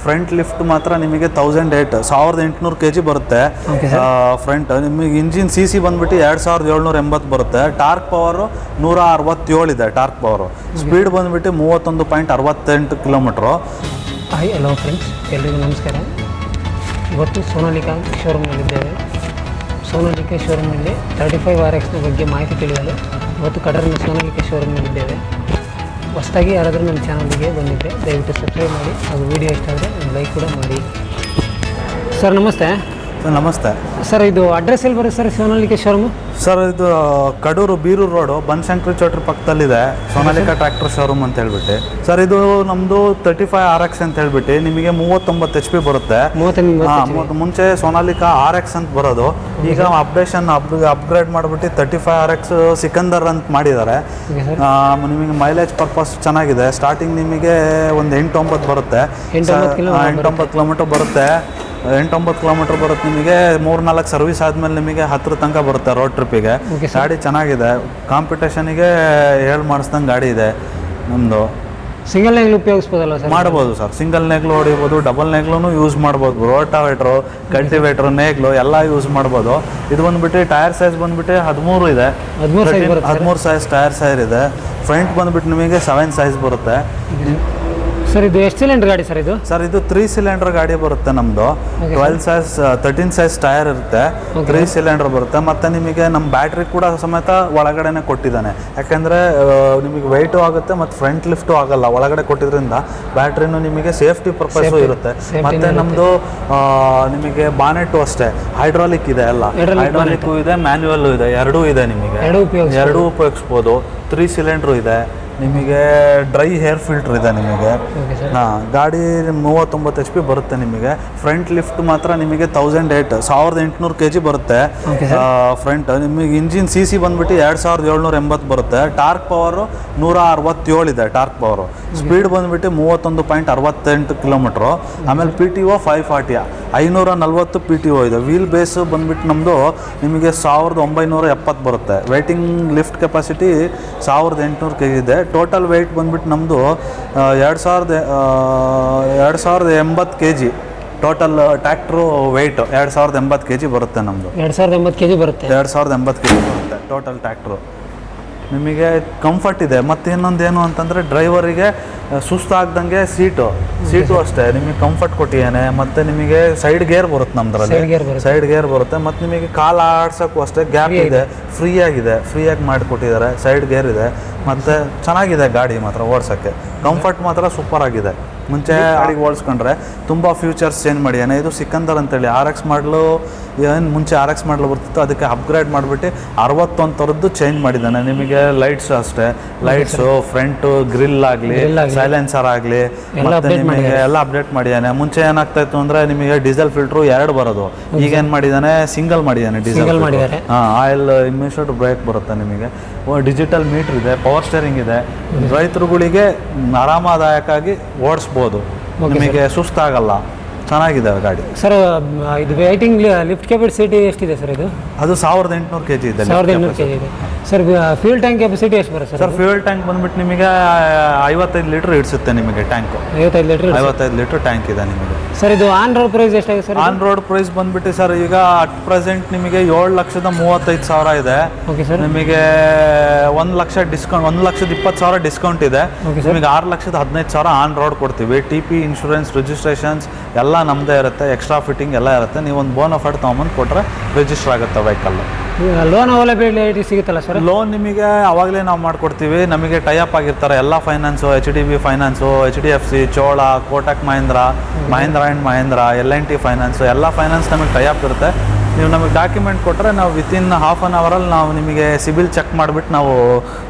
Front lift ಮಾತ್ರ ನಿಮಗೆ 1800 kg ಬರುತ್ತೆ. ಫ್ರಂಟ್ ನಿಮಗೆ ಇಂಜಿನ್ CC ಬಂದ್ಬಿಟ್ಟು 2780 ಬರುತ್ತೆ. ಟಾರ್ಕ್ ಪವರು 167 ಇದೆ. ಟಾರ್ಕ್ ಪವರು ಸ್ಪೀಡ್ ಬಂದ್ಬಿಟ್ಟು 31.68 ಕಿಲೋಮೀಟ್ರು. ಹಾಯ್ ಹಲೋ ಫ್ರೆಂಡ್ಸ್, ಎಲ್ರಿಗೂ ನಮಸ್ಕಾರ. ಇವತ್ತು ಸೋನಾಲಿಕಾ ಶೋರೂಮ್ನಲ್ಲಿದ್ದೇವೆ. ಸೋನಾಲಿಕಾ ಶೋರೂಮ್ನಲ್ಲಿ 35 RXನ ಬಗ್ಗೆ ಮಾಹಿತಿ ತಿಳಿಯಲು ಇವತ್ತು ಕಡರಿನ ಸೋನಾಲಿಕಾ ಶೋರೂಮ್ನಲ್ಲಿದ್ದೇವೆ. ಹೊಸದಾಗಿ ಯಾರಾದರೂ ನಮ್ಮ ಚಾನಲ್ಗೆ ಬಂದಿದ್ದರೆ ದಯವಿಟ್ಟು ಸಬ್ಸ್ಕ್ರೈಬ್ ಮಾಡಿ, ಹಾಗೂ ವಿಡಿಯೋ ಇಷ್ಟ ಆದರೆ ಲೈಕ್ ಕೂಡ ಮಾಡಿ. ಸರ್ ನಮಸ್ತೆ. ನಮಸ್ತೆ ಸರ್, ಇದು ಅಡ್ರೆಸ್ ಎಲ್ಲಿ ಬರುತ್ತೆ ಸರ್ ಸೋನಾಲಿಕಾ ಶೋರೂಮು? ಸರ್, ಇದು ಕಡೂರು ಬೀರೂರು ರೋಡು ಬನಶಂಕರಿ ಚೌಟ್ರಿ ಪಕ್ಕದಲ್ಲಿದೆ ಸೋನಾಲಿಕಾ ಟ್ರ್ಯಾಕ್ಟರ್ ಶೋರೂಮ್ ಅಂತ ಹೇಳ್ಬಿಟ್ಟು. ಸರ್, ಇದು ನಮ್ಮದು 35 RX ಅಂತ ಹೇಳ್ಬಿಟ್ಟು ನಿಮಗೆ 39 HP ಬರುತ್ತೆ. ಮುಂಚೆ ಸೋನಾಲಿಕಾ RX ಅಂತ ಬರೋದು. ಈಗ ಅಪ್ಗ್ರೇಡ್ ಮಾಡಿಬಿಟ್ಟು 35 RX ಸಿಕಂದರ್ ಅಂತ ಮಾಡಿದ್ದಾರೆ. ನಿಮಗೆ ಮೈಲೇಜ್ ಪರ್ಪಸ್ ಚೆನ್ನಾಗಿದೆ. ಸ್ಟಾರ್ಟಿಂಗ್ ನಿಮಗೆ ಒಂದು 8-9 ಬರುತ್ತೆ. 8-9 ಕಿಲೋಮೀಟರ್ ಬರುತ್ತೆ. 8-9 ಕಿಲೋಮೀಟರ್ ಬರುತ್ತೆ. ನಿಮಗೆ 3-4 ಸರ್ವಿಸ್ ಆದಮೇಲೆ ನಿಮಗೆ 10 ತನಕ ಬರುತ್ತೆ ರೋಡ್ ಟ್ರಿಪ್ಪಿಗೆ. ಗಾಡಿ ಚೆನ್ನಾಗಿದೆ. ಕಾಂಪಿಟೇಷನಿಗೆ ಹೇಳಿ ಮಾಡಿಸ್ದಂಗೆ ಗಾಡಿ ಇದೆ ನಮ್ಮದು. ಸಿಂಗಲ್ ನೇಗ್ಲು ಉಪಯೋಗಿಸ್ಬೋದಲ್ಲ ಸರ್? ಮಾಡ್ಬೋದು ಸರ್. ಸಿಂಗಲ್ ನೇಗ್ಲು ಹೊಡಿಬೋದು, ಡಬಲ್ ನೇಗ್ಲೂ ಯೂಸ್ ಮಾಡ್ಬೋದು. ರೋಟಾವೇಟ್ರು, ಕಲ್ಟಿವೇಟ್ರು, ನೇಗ್ಲು ಎಲ್ಲ ಯೂಸ್ ಮಾಡ್ಬೋದು. ಇದು ಬಂದುಬಿಟ್ಟು ಟೈರ್ ಸೈಜ್ ಬಂದುಬಿಟ್ಟು 13 ಇದೆ. 13 ಸೈಜ್ ಟೈರ್ ಸೈಜ್ ಇದೆ. ಫ್ರಂಟ್ ಬಂದುಬಿಟ್ಟು ನಿಮಗೆ 7 ಸೈಜ್ ಬರುತ್ತೆ. ಸರ್, ಇದು ಎಷ್ಟು ಸಿಲಿಂಡರ್ ಗಾಡಿ ಸರ್ ಇದು? ಸರ್, ಇದು 3 ಸಿಲಿಂಡರ್ ಗಾಡಿ ಬರುತ್ತೆ ನಮ್ಮದು. 13 ಸೈಜ್ ಟೈರ್ ಇರುತ್ತೆ. 3 ಸಿಲಿಂಡರ್ ಬರುತ್ತೆ. ಮತ್ತು ನಿಮಗೆ ನಮ್ಮ ಬ್ಯಾಟ್ರಿ ಕೂಡ ಸಮೇತ ಒಳಗಡೆನೆ ಕೊಟ್ಟಿದ್ದಾನೆ. ಯಾಕೆಂದರೆ ನಿಮಗೆ ವೆಯ್ಟು ಆಗುತ್ತೆ ಮತ್ತು ಫ್ರಂಟ್ ಲಿಫ್ಟು ಆಗಲ್ಲ. ಒಳಗಡೆ ಕೊಟ್ಟಿದ್ರಿಂದ ಬ್ಯಾಟ್ರಿನೂ ನಿಮಗೆ ಸೇಫ್ಟಿ ಪರ್ಪಸ್ಸು ಇರುತ್ತೆ. ಮತ್ತು ನಮ್ಮದು ನಿಮಗೆ ಬಾನೆಟು ಅಷ್ಟೇ ಹೈಡ್ರಾಲಿಕ್ ಇದೆ. ಎಲ್ಲ ಹೈಡ್ರಾಲಿಕ್ಕು ಇದೆ, ಮ್ಯಾನ್ಯುವಲ್ಲು ಇದೆ. ಎರಡೂ ಇದೆ. ನಿಮಗೆ ಎರಡೂ ಉಪಯೋಗಿಸ್ಬೋದು. 3 ಸಿಲಿಂಡ್ರು ಇದೆ. ನಿಮಗೆ ಡ್ರೈ ಹೇರ್ ಫಿಲ್ಟರ್ ಇದೆ ನಿಮಗೆ. ಗಾಡಿ 39 HP ಬರುತ್ತೆ. ನಿಮಗೆ ಫ್ರಂಟ್ ಲಿಫ್ಟ್ ಮಾತ್ರ ನಿಮಗೆ 1800 kg ಬರುತ್ತೆ. ಫ್ರಂಟ್ ನಿಮಗೆ ಇಂಜಿನ್ CC ಬಂದ್ಬಿಟ್ಟು 2780 ಬರುತ್ತೆ. ಟಾರ್ಕ್ ಪವರು 167 ಇದೆ. ಟಾರ್ಕ್ ಪವರು ಸ್ಪೀಡ್ ಬಂದ್ಬಿಟ್ಟು 31.68 ಕಿಲೋಮೀಟ್ರು. ಆಮೇಲೆ PTO 540 540 PTO ಇದೆ. ವೀಲ್ ಬೇಸ್ ಬಂದ್ಬಿಟ್ಟು ನಮ್ಮದು ನಿಮಗೆ 1970 ಬರುತ್ತೆ. ವೇಟಿಂಗ್ ಲಿಫ್ಟ್ ಕೆಪಾಸಿಟಿ 1800 kg ಇದೆ. ಟೋಟಲ್ ವೆಯ್ಟ್ ಬಂದ್ಬಿಟ್ಟು ನಮ್ಮದು 2080 kg. Total tractor weight 2080 kg ಬರುತ್ತೆ ನಮ್ಮದು. 2080 kg ಬರುತ್ತೆ. 2080 kg ಬರುತ್ತೆ ಟೋಟಲ್ ಟ್ರ್ಯಾಕ್ಟ್ರು. ನಿಮಗೆ ಕಂಫರ್ಟ್ ಇದೆ. ಮತ್ತು ಇನ್ನೊಂದೇನು ಅಂತಂದರೆ ಡ್ರೈವರಿಗೆ ಸುಸ್ತಾಗ್ದಂಗೆ ಸೀಟು ಅಷ್ಟೇ ನಿಮಗೆ ಕಂಫರ್ಟ್ ಕೊಟ್ಟಿದ್ದಾನೆ. ಮತ್ತು ನಿಮಗೆ ಸೈಡ್ ಗೇರ್ ಬರುತ್ತೆ ನಮ್ಮದ್ರಲ್ಲಿ. ಸೈಡ್ ಗೇರ್ ಬರುತ್ತೆ. ಮತ್ತು ನಿಮಗೆ ಕಾಲು ಆಡ್ಸೋಕ್ಕೂ ಅಷ್ಟೇ ಗ್ಯಾಪ್ ಇದೆ. ಫ್ರೀಯಾಗಿ ಮಾಡಿಕೊಟ್ಟಿದ್ದಾರೆ. ಸೈಡ್ ಗೇರ್ ಇದೆ. ಮತ್ತು ಚೆನ್ನಾಗಿದೆ ಗಾಡಿ ಮಾತ್ರ ಓಡಿಸೋಕ್ಕೆ. ಕಂಫರ್ಟ್ ಮಾತ್ರ ಸೂಪರ್ ಆಗಿದೆ. ಮುಂಚೆ ಗಾಡಿಗೆ ಹೋಲಿಸ್ಕೊಂಡ್ರೆ ತುಂಬ ಫ್ಯೂಚರ್ಸ್ ಚೇಂಜ್ ಮಾಡಿದ್ದಾನೆ. ಇದು ಸಿಕಂದರ್ ಅಂತೇಳಿ RX ಮಾಡಲು ಏನು ಮುಂಚೆ RX ಮಾಡಲು ಬರ್ತಿತ್ತು, ಅದಕ್ಕೆ ಅಪ್ಗ್ರೇಡ್ ಮಾಡಿಬಿಟ್ಟು 61 ಥರದ್ದು ಚೇಂಜ್ ಮಾಡಿದ್ದಾನೆ. ನಿಮಗೆ ಲೈಟ್ಸ್ ಅಷ್ಟೇ, ಲೈಟ್ಸು, ಫ್ರಂಟು, ಗ್ರಿಲ್ ಆಗಲಿ, ಸೈಲೆನ್ಸರ್ ಆಗಲಿ, ಮತ್ತು ನಿಮಗೆ ಎಲ್ಲ ಅಪ್ಡೇಟ್ ಮಾಡಿದ್ದಾನೆ. ಮುಂಚೆ ಏನಾಗ್ತಾ ಇತ್ತು ಅಂದರೆ ನಿಮಗೆ ಡೀಸೆಲ್ ಫಿಲ್ಟ್ರು 2 ಬರೋದು. ಈಗ ಏನು ಮಾಡಿದ್ದಾನೆ, ಸಿಂಗಲ್ ಮಾಡಿದ್ದಾನೆ. ಡೀಸೆಲ್ ಆಯಿಲ್ ಇಮ್ಮಿಷಡ್ ಬ್ರೇಕ್ ಬರುತ್ತೆ. ನಿಮಗೆ ಡಿಜಿಟಲ್ ಮೀಟ್ರ್ ಇದೆ. ಪವರ್ ಸ್ಟೇರಿಂಗ್ ಇದೆ. ರೈತರುಗಳಿಗೆ ಆರಾಮದಾಯಕವಾಗಿ ಓಡಿಸ್ಬೋದು. ನಿಮಗೆ ಸುಸ್ತಾಗಲ್ಲ. ಚೆನ್ನಾಗಿದೆ ಗಾಡಿ. ಸರ್, ಇದು ವೇಟಿಂಗ್ ಲಿಫ್ಟ್ ಕೆಪಾಸಿಟಿ ಎಷ್ಟಿದೆ ಸರ್ ಇದು? ಅದು 1800 kg ಇದೆ. 1800 kg ಇದೆ. ಸರ್, ಫ್ಯೂಲ್ ಟ್ಯಾಂಕ್ ಕೆಪಾಸಿಟಿ ಎಷ್ಟು ಬರುತ್ತೆ ಸರ್? ಫ್ಯೂಲ್ ಟ್ಯಾಂಕ್ ಬಂದ್ಬಿಟ್ಟು ನಿಮಗೆ 55 ಲೀಟ್ರ್ ಇಡಿಸುತ್ತೆ. ನಿಮಗೆ ಟ್ಯಾಂಕು 55 ಲೀಟ್ರ್ ಟ್ಯಾಂಕ್ ಇದೆ ನಿಮಗೆ. ಸರ್, ಇದು ಆನ್ ರೋಡ್ ಪ್ರೈಸ್ ಎಷ್ಟಾಗಿದೆ ಸರ್? ಆನ್ ರೋಡ್ ಪ್ರೈಸ್ ಬಂದ್ಬಿಟ್ಟು ಸರ್ ಈಗ ಅಟ್ ಪ್ರೆಸೆಂಟ್ ನಿಮಗೆ 7,35,000 ಇದೆ. ನಿಮಗೆ 1 ಲಕ್ಷ ಡಿಸ್ಕೌಂಟ್, 1,20,000 ಡಿಸ್ಕೌಂಟ್ ಇದೆ. ನಿಮಗೆ 6,15,000 ಆನ್ ರೋಡ್ ಕೊಡ್ತೀವಿ. TP ಇನ್ಶೂರೆನ್ಸ್, ರಿಜಿಸ್ಟ್ರೇಷನ್ಸ್ ಎಲ್ಲ ನಮ್ಮದೇ ಇರುತ್ತೆ. ಎಕ್ಸ್ಟ್ರಾ ಫಿಟ್ಟಿಂಗ್ ಎಲ್ಲ ಇರುತ್ತೆ. ನೀವು ಒಂದು ಬೋನಫೈಡ್ ತೊಗೊಂಬಂದು ಕೊಟ್ಟರೆ ರಿಜಿಸ್ಟರ್ ಆಗುತ್ತೆ ವೆಹಿಕಲ್ಲು. ಲೋನ್ ಅವೈಲಬಿಲಿಟಿ ಸಿಗುತ್ತಲ್ಲ ಸರ್? ಲೋನ್ ನಿಮಗೆ ಅವಾಗಲೇ ನಾವು ಮಾಡಿಕೊಡ್ತೀವಿ. ನಮಗೆ ಟೈಅಪ್ ಆಗಿರ್ತಾರೆ ಎಲ್ಲ finance. HDB finance, HDFC, Chola, Kotak Mahindra, Mahindra and Mahindra, LNT finance, ಎಲ್ಲ ಫೈನಾನ್ಸ್ ನಮಗೆ ಟೈಅಪ್ ಇರುತ್ತೆ. ನೀವು ನಮಗೆ ಡಾಕ್ಯುಮೆಂಟ್ ಕೊಟ್ಟರೆ ನಾವು ವಿತಿನ್ ಹಾಫ್ ಆನ್ ಅವರಲ್ಲಿ ನಾವು ನಿಮಗೆ ಸಿಬಿಲ್ ಚೆಕ್ ಮಾಡಿಬಿಟ್ಟು ನಾವು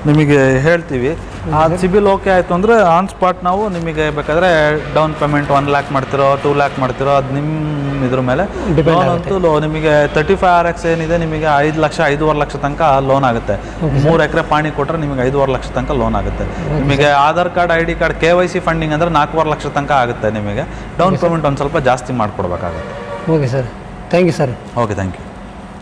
ನಿಮಗೆ ಹೇಳ್ತೀವಿ. ಆ ಸಿಬಿಲ್ ಓಕೆ ಆಯಿತು ಅಂದರೆ ಆನ್ ಸ್ಪಾಟ್ ನಾವು ನಿಮಗೆ ಬೇಕಾದರೆ ಡೌನ್ ಪೇಮೆಂಟ್ 1 lakh ಮಾಡ್ತಿರೋ, 2 lakh ಮಾಡ್ತಿರೋ, ಅದು ನಿಮ್ಮ ಇದ್ರ ಮೇಲೆ ಲೋನ್ ಅಂತೂ ನಿಮಗೆ 35 RX ಏನಿದೆ ನಿಮಗೆ 5 ಲಕ್ಷ 5.5 ಲಕ್ಷ ತನಕ ಲೋನ್ ಆಗುತ್ತೆ. 3 ಎಕರೆ ಪಾಣಿ ಕೊಟ್ಟರೆ ನಿಮಗೆ 5.5 ಲಕ್ಷ ತನಕ ಲೋನ್ ಆಗುತ್ತೆ. ನಿಮಗೆ Aadhaar card, ID card, KYC funding ಅಂದರೆ 4.5 ಲಕ್ಷ ತನಕ ಆಗುತ್ತೆ. ನಿಮಗೆ ಡೌನ್ ಪೇಮೆಂಟ್ ಒಂದು ಸ್ವಲ್ಪ ಜಾಸ್ತಿ ಮಾಡಿಕೊಡ್ಬೇಕಾಗುತ್ತೆ. Okay sir, thank you sir. Okay, thank you.